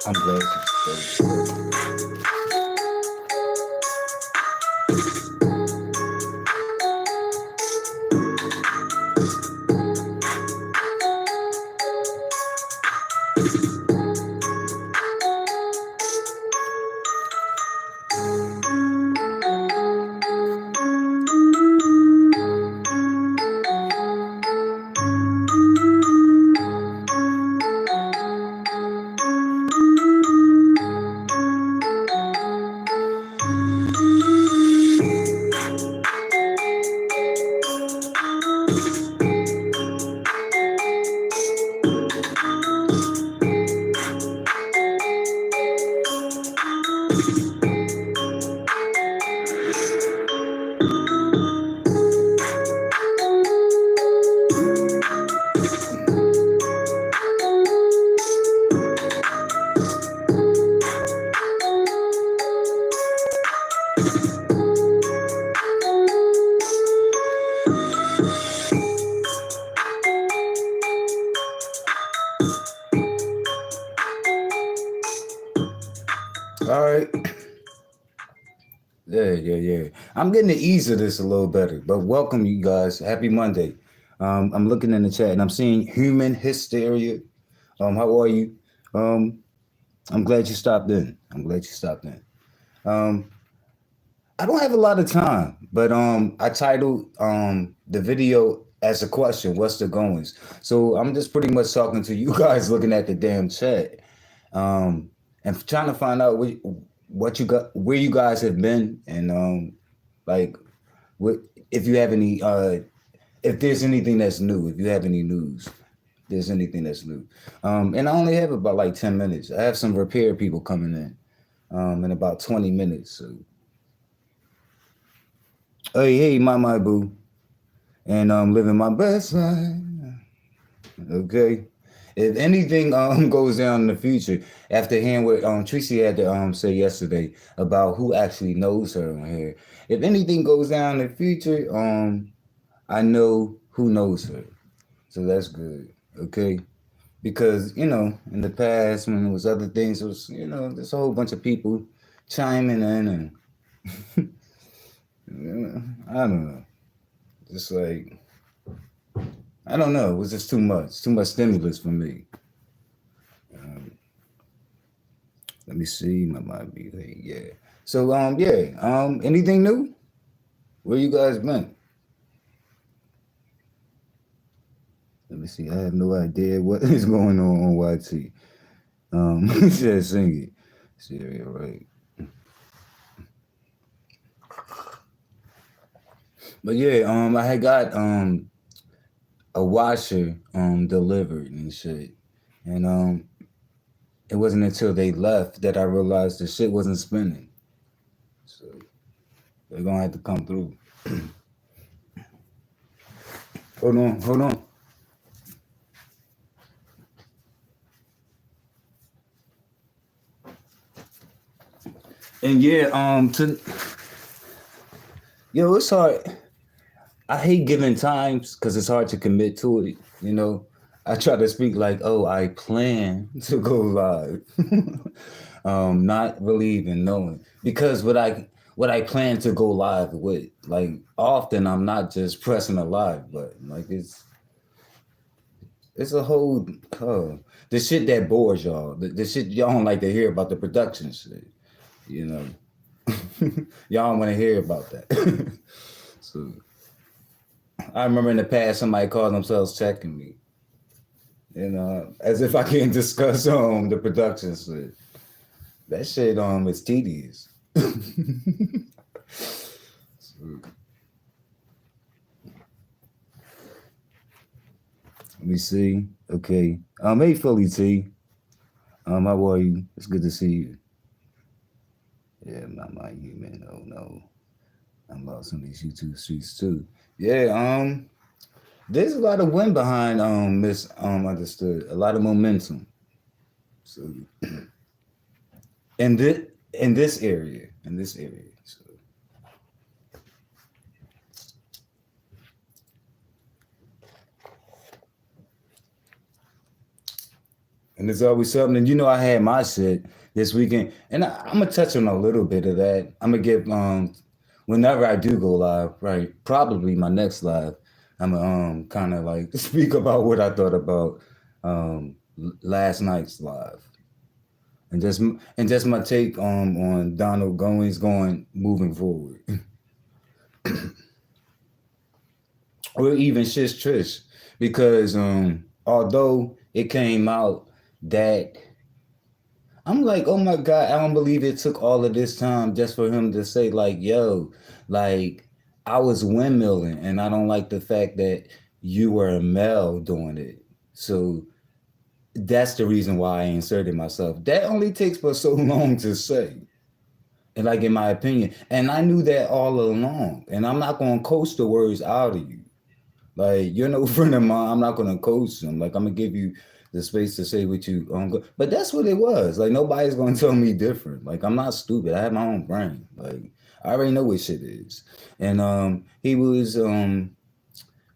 I'm glad you. All right. Yeah. I'm getting the ease of this a little better, but welcome you guys. Happy Monday. I'm looking in the chat and I'm seeing human hysteria. How are you? Um, I'm glad you stopped in. Um, I don't have a lot of time, but I titled the video as a question, what's the goings? So I'm just pretty much talking to you guys looking at the damn chat. And trying to find out what you got, where you guys have been, and like what if you have any, if there's anything that's new, if you have any news, if there's anything that's new. And I only have about like 10 minutes. I have some repair people coming in about 20 minutes. So, hey, my boo, and I'm living my best life. Okay. If anything goes down in the future, after hearing what Tracy had to say yesterday about who actually knows her on here, if anything goes down in the future, I know who knows her. So that's good. Okay. Because, in the past when there was other things, it was, there's a whole bunch of people chiming in and I don't know. Just like I don't know. It was just too much stimulus for me. Let me see. My might be there. Yeah. So anything new? Where you guys been? Let me see. I have no idea what is going on YT. He said sing it. See, yeah, right. But yeah, I had got a washer delivered and shit. And it wasn't until they left that I realized the shit wasn't spinning. So they're gonna have to come through. Hold on. And yeah, it's hard. I hate giving times because it's hard to commit to it. I try to speak like, oh, I plan to go live, not really even knowing because what I plan to go live with, like often I'm not just pressing a live button, like it's a whole the shit that bores y'all, the shit y'all don't like to hear about the production shit, you know. Y'all don't want to hear about that. So I remember in the past somebody called themselves checking me, as if I can't discuss the production shit. That shit is tedious. So, let me see. Okay. Hey Philly T. How are you? It's good to see you. Yeah, my human. Oh no. I'm lost in these YouTube streets too. Yeah, there's a lot of wind behind Miss Understood. A lot of momentum. So in this area. So And there's always something. And I had my shit this weekend, and I'm gonna touch on a little bit of that. I'm gonna give whenever I do go live, right? Probably my next live. I'm gonna kind of like speak about what I thought about last night's live, and just my take on Donald Goins going moving forward, or even Shish Trish, because although it came out that I'm like, oh my God, I don't believe it took all of this time just for him to say, like, yo, like, I was windmilling and I don't like the fact that you were a male doing it. So that's the reason why I inserted myself. That only takes for so long to say. And like in my opinion. And I knew that all along. And I'm not gonna coach the words out of you. Like you're no friend of mine. I'm not gonna coach them. Like I'm gonna give you the space to say what you but that's what it was. Like nobody's gonna tell me different. Like I'm not stupid. I have my own brain. Like I already know what shit is. And he was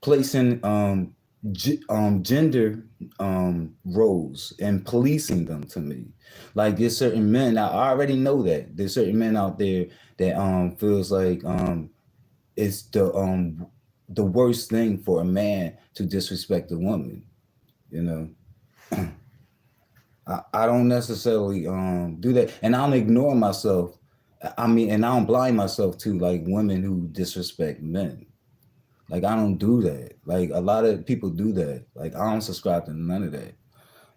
placing gender roles and policing them to me. Like there's certain men. I already know that there's certain men out there that feels like it's the worst thing for a man to disrespect a woman. You know, I don't necessarily do that, and I don't ignore myself. I mean, and I don't blind myself to like women who disrespect men. Like I don't do that. Like a lot of people do that. Like I don't subscribe to none of that.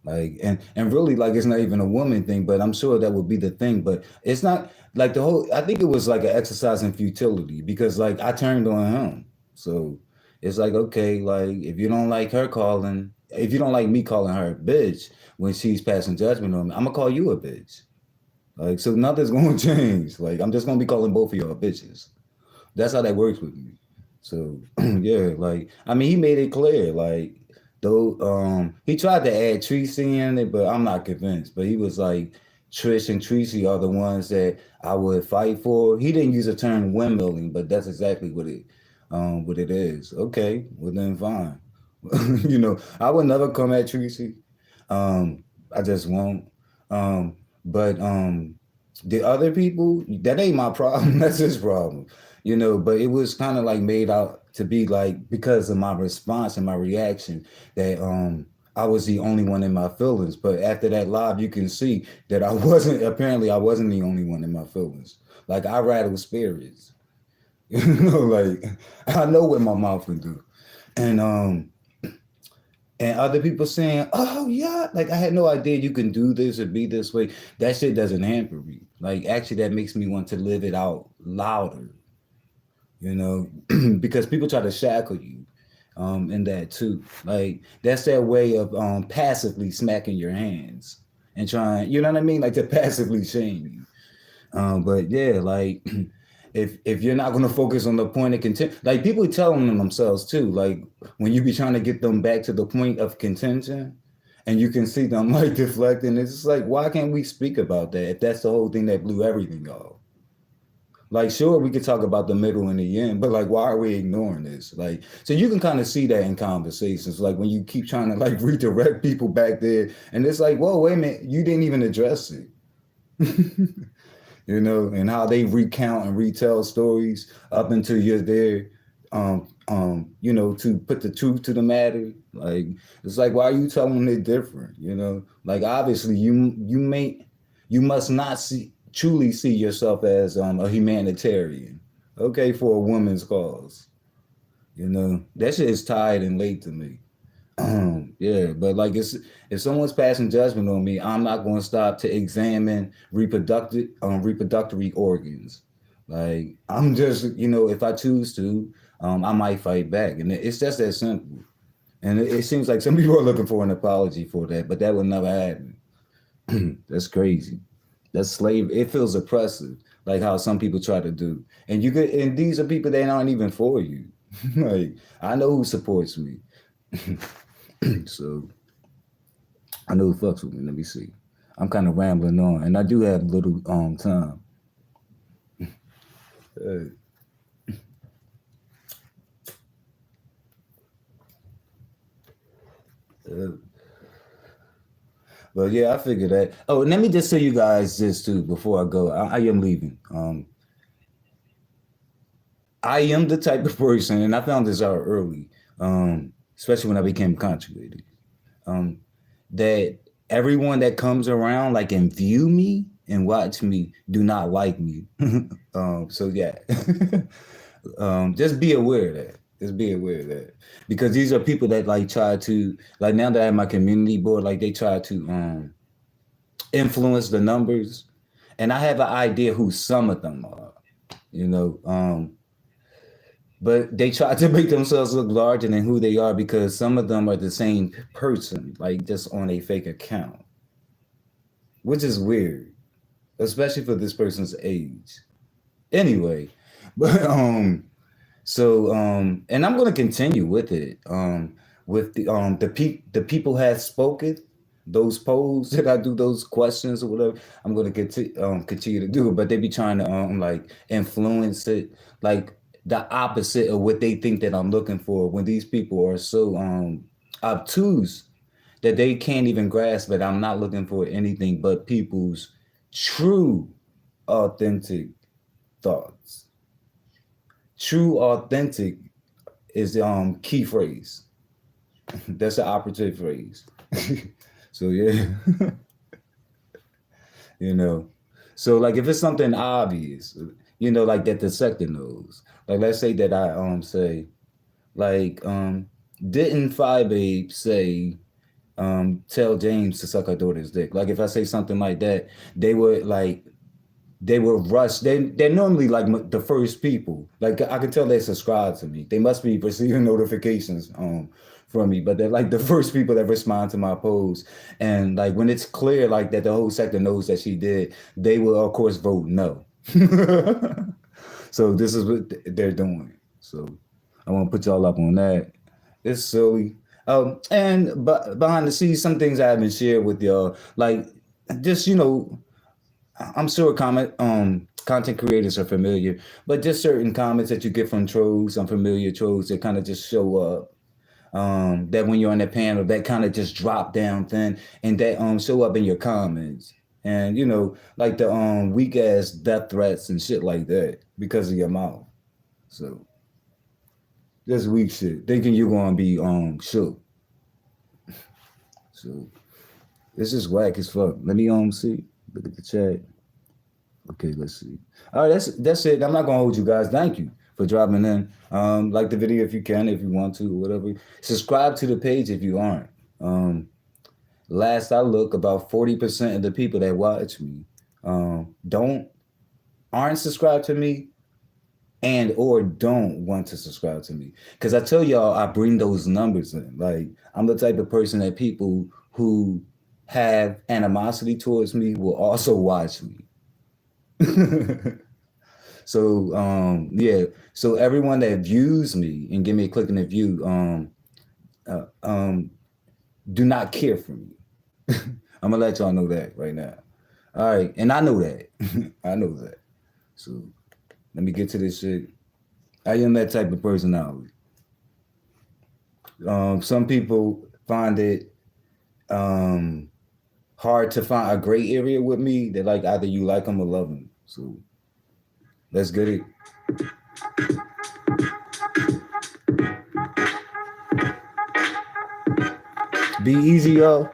Like and really like it's not even a woman thing, but I'm sure that would be the thing. But it's not like the whole. I think it was like an exercise in futility because like I turned on him, so it's like okay, like if you don't like her calling, if you don't like me calling her a bitch when she's passing judgment on me, I'm gonna call you a bitch. Like so nothing's gonna change. Like I'm just gonna be calling both of y'all bitches. That's how that works with me. So yeah, like I mean, he made it clear, like though he tried to add Tracy in it, but I'm not convinced. But he was like, Trish and Tracy are the ones that I would fight for. He didn't use the term windmilling, but that's exactly what it is. Okay, well then fine. I would never come at Tracy. I just won't. But the other people, that ain't my problem. That's his problem. But it was kind of like made out to be like because of my response and my reaction that I was the only one in my feelings. But after that live, you can see that I wasn't the only one in my feelings. Like I rattle spirits. Like I know what my mouth can do. And other people saying, "Oh yeah," like I had no idea you can do this or be this way. That shit doesn't hamper me. Like actually, that makes me want to live it out louder. Because people try to shackle you, in that too. Like that's their way of passively smacking your hands and trying. You know what I mean? Like to passively shame you. But yeah, like if you're not gonna focus on the point of contention, like people telling them themselves too, like when you be trying to get them back to the point of contention, and you can see them like deflecting, it's just like why can't we speak about that if that's the whole thing that blew everything off? Like, sure, we could talk about the middle and the end, but like, why are we ignoring this? Like, so you can kind of see that in conversations, like when you keep trying to like redirect people back there, and it's like, whoa, wait a minute, you didn't even address it. And how they recount and retell stories up until you're there, to put the truth to the matter. Like it's like, why are you telling it different? Like obviously you must not truly see yourself as a humanitarian, okay, for a woman's cause. That shit is tired and late to me. Yeah, but like it's if someone's passing judgment on me, I'm not going to stop to examine reproductory organs. Like I'm just, if I choose to, I might fight back, and it's just that simple. And it seems like some people are looking for an apology for that, but that will never happen. That's crazy. That's slave. It feels oppressive, like how some people try to do. And these are people that aren't even for you. Like I know who supports me. So I know who fucks with me. Let me see. I'm kind of rambling on, and I do have little time. Uh, uh, But yeah, I figured that. Oh, and let me just tell you guys this too before I go. I am leaving. I am the type of person, and I found this out early, especially when I became contributed, that everyone that comes around, like, and view me and watch me, do not like me. So yeah, just be aware of that. Just be aware of that, because these are people that like try to, like, now that I have my community board, like they try to influence the numbers, and I have an idea who some of them are, you know. But they try to make themselves look larger than who they are, because some of them are the same person, like just on a fake account, which is weird, especially for this person's age. Anyway, but and I'm gonna continue with it. With the people have spoken. Those polls that I do, those questions or whatever, I'm gonna continue to do it. But they be trying to like influence it, like the opposite of what they think that I'm looking for. When these people are so obtuse that they can't even grasp that I'm not looking for anything but people's true, authentic thoughts. True, authentic is the key phrase. That's the operative phrase. So yeah, you know. So like if it's something obvious, you know, like that the sector knows. Like let's say that I say like didn't Phi Babe say tell James to suck her daughter's dick? Like if I say something like that, they would rush. They're normally like the first people. Like I can tell they subscribe to me. They must be receiving notifications from me, but they're like the first people that respond to my posts. And like when it's clear like that the whole sector knows that she did, they will of course vote no. So this is what they're doing. So I want to put y'all up on that. It's silly. But behind the scenes, some things I haven't shared with y'all, like just I'm sure content creators are familiar, but just certain comments that you get from trolls, unfamiliar trolls that kind of just show up. That when you're on the panel, that kind of just drop down thin, and that show up in your comments, and like the weak ass death threats and shit like that because of your mouth. So that's weak shit. Thinking you're gonna be shook. So it's just whack as fuck. Let me see. Look at the chat. Okay, let's see. All right, that's it. I'm not gonna hold you guys. Thank you for dropping in. Like the video if you can, if you want to, or whatever. Subscribe to the page if you aren't. Last I look, about 40% of the people that watch me aren't subscribed to me and or don't want to subscribe to me. Because I tell y'all, I bring those numbers in. Like I'm the type of person that people who have animosity towards me will also watch me. So yeah, so everyone that views me and give me a click in the view do not care for me. I'm gonna let y'all know that right now. All right, and I know that. I know that. So let me get to this shit. I am that type of personality. Some people find it hard to find a gray area with me. That like either you like them or love them. So let's get it. Be easy, y'all.